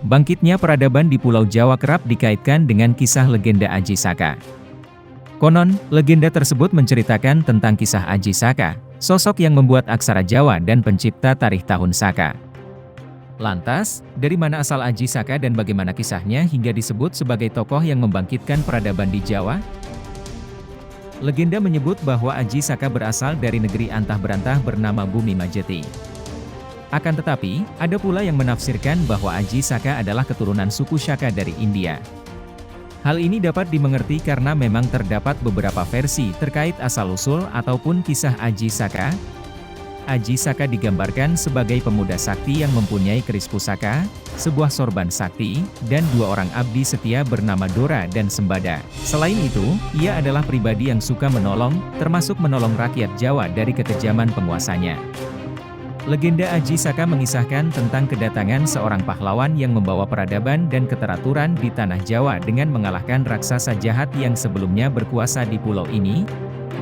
Bangkitnya peradaban di Pulau Jawa kerap dikaitkan dengan kisah legenda Aji Saka. Konon, legenda tersebut menceritakan tentang kisah Aji Saka, sosok yang membuat aksara Jawa dan pencipta tarikh tahun Saka. Lantas, dari mana asal Aji Saka dan bagaimana kisahnya hingga disebut sebagai tokoh yang membangkitkan peradaban di Jawa? Legenda menyebut bahwa Aji Saka berasal dari negeri antah berantah bernama Bumi Majeti. Akan tetapi, ada pula yang menafsirkan bahwa Aji Saka adalah keturunan suku Shaka dari India. Hal ini dapat dimengerti karena memang terdapat beberapa versi terkait asal-usul ataupun kisah Aji Saka. Aji Saka digambarkan sebagai pemuda sakti yang mempunyai keris pusaka, sebuah sorban sakti, dan 2 orang abdi setia bernama Dora dan Sembada. Selain itu, ia adalah pribadi yang suka menolong, termasuk menolong rakyat Jawa dari kekejaman penguasanya. Legenda Aji Saka mengisahkan tentang kedatangan seorang pahlawan yang membawa peradaban dan keteraturan di tanah Jawa dengan mengalahkan raksasa jahat yang sebelumnya berkuasa di pulau ini.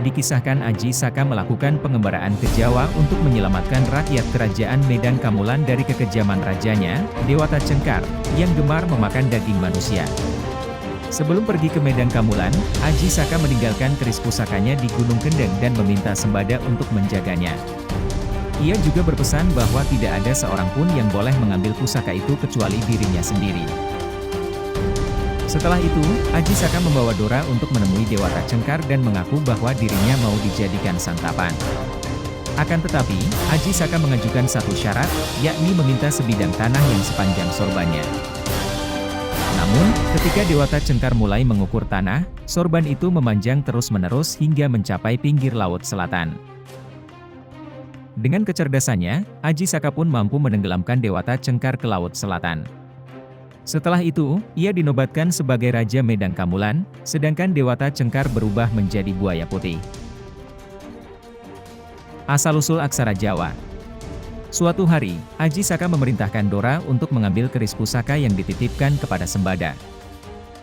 Dikisahkan Aji Saka melakukan pengembaraan ke Jawa untuk menyelamatkan rakyat kerajaan Medan Kamulan dari kekejaman rajanya, Dewata Cengkar, yang gemar memakan daging manusia. Sebelum pergi ke Medan Kamulan, Aji Saka meninggalkan keris pusakanya di Gunung Kendeng dan meminta Sembada untuk menjaganya. Ia juga berpesan bahwa tidak ada seorang pun yang boleh mengambil pusaka itu kecuali dirinya sendiri. Setelah itu, Aji Saka membawa Dora untuk menemui Dewata Cengkar dan mengaku bahwa dirinya mau dijadikan santapan. Akan tetapi, Aji Saka mengajukan satu syarat, yakni meminta sebidang tanah yang sepanjang sorbannya. Namun, ketika Dewata Cengkar mulai mengukur tanah, sorban itu memanjang terus-menerus hingga mencapai pinggir laut selatan. Dengan kecerdasannya, Aji Saka pun mampu menenggelamkan Dewata Cengkar ke laut selatan. Setelah itu, ia dinobatkan sebagai Raja Medan Kamulan, sedangkan Dewata Cengkar berubah menjadi buaya putih. Asal-usul aksara Jawa. Suatu hari, Aji Saka memerintahkan Dora untuk mengambil keris pusaka yang dititipkan kepada Sembada.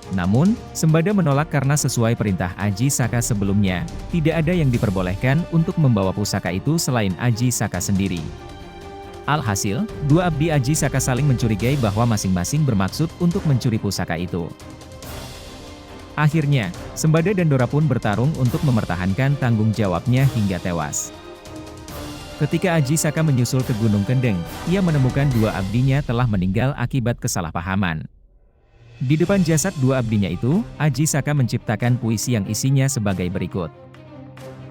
Namun, Sembada menolak karena sesuai perintah Aji Saka sebelumnya, tidak ada yang diperbolehkan untuk membawa pusaka itu selain Aji Saka sendiri. Alhasil, 2 abdi Aji Saka saling mencurigai bahwa masing-masing bermaksud untuk mencuri pusaka itu. Akhirnya, Sembada dan Dora pun bertarung untuk mempertahankan tanggung jawabnya hingga tewas. Ketika Aji Saka menyusul ke Gunung Kendeng, ia menemukan 2 abdinya telah meninggal akibat kesalahpahaman. Di depan jasad 2 abdinya itu, Aji Saka menciptakan puisi yang isinya sebagai berikut.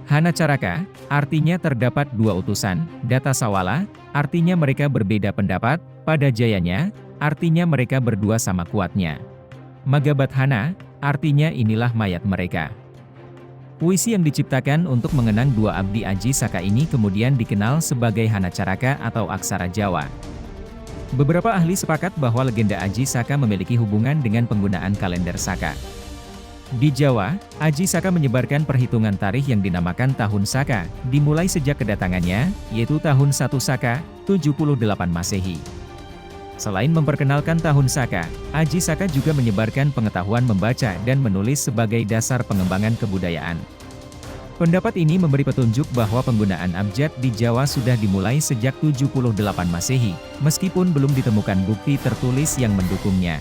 Hana Caraka, artinya terdapat 2 utusan, Data Sawala, artinya mereka berbeda pendapat, pada jayanya, artinya mereka berdua sama kuatnya. Magabat Hana, artinya inilah mayat mereka. Puisi yang diciptakan untuk mengenang 2 abdi Aji Saka ini kemudian dikenal sebagai Hana Caraka atau aksara Jawa. Beberapa ahli sepakat bahwa legenda Aji Saka memiliki hubungan dengan penggunaan kalender Saka. Di Jawa, Aji Saka menyebarkan perhitungan tarikh yang dinamakan Tahun Saka, dimulai sejak kedatangannya, yaitu tahun 1 Saka, 78 Masehi. Selain memperkenalkan Tahun Saka, Aji Saka juga menyebarkan pengetahuan membaca dan menulis sebagai dasar pengembangan kebudayaan. Pendapat ini memberi petunjuk bahwa penggunaan abjad di Jawa sudah dimulai sejak 78 Masehi, meskipun belum ditemukan bukti tertulis yang mendukungnya.